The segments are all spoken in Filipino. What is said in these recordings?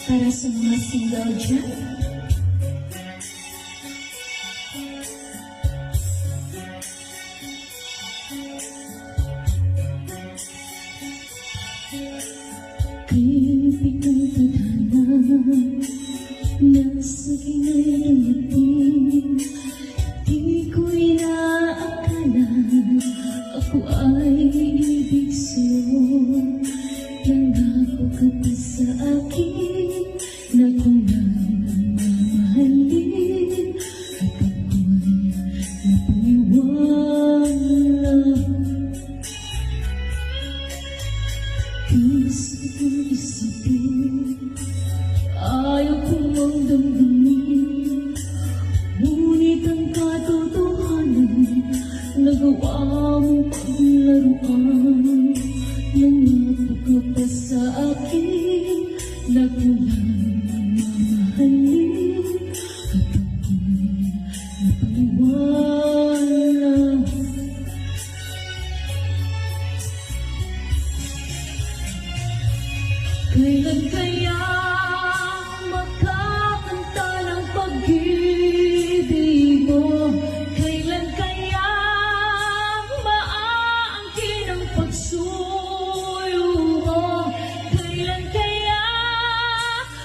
Para sa mga single dyan. Kritik ng tadhana nasa kinaitin. Di ko inaakala ako ay ibig sa'yo. Nangako ka pa sa akin na kung mamahalin at ako'y napaniwala. Isip kong isipin, ayaw kong ang damdamin, ngunit ang katotohanan nagawa mong paglaruan. Nangako ka pa sa akin na kung mamahalin at ako'y napaniwala. Kailan kaya makakanta ng pag-ibig mo? Kailan kaya maaangkin ang pagsuyo mo? Kailan kaya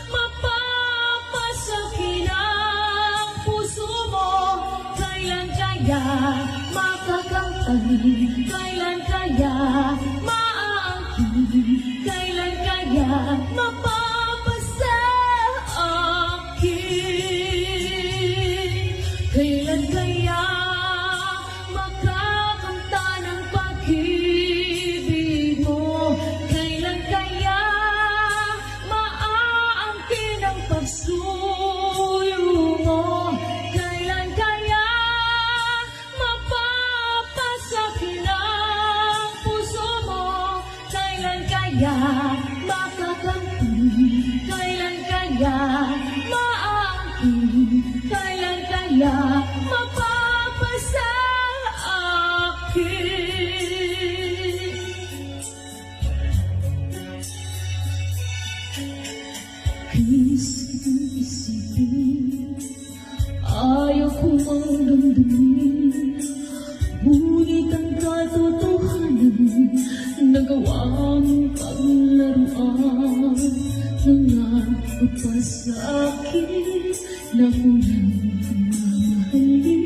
mapapasakin ang puso mo? Kailan kaya makakantay? Kailan kaya maaangkin? Kailan kaya mapapasa akin? Kailan kaya makakanta ng pag-ibig mo? Kailan kaya maaangkin ang pagsuyo mo? Kailan kaya mapapasakin ang puso mo? Kailan kaya makakantay? Kailan kaya maaangkin? Kailan kaya mapapasa akin? Isip kong isipin, ayaw kong ang damdamin, ngunit ang katotohanan nagawa mong paglaruan. Nangako pa sa akin na kung mamahalin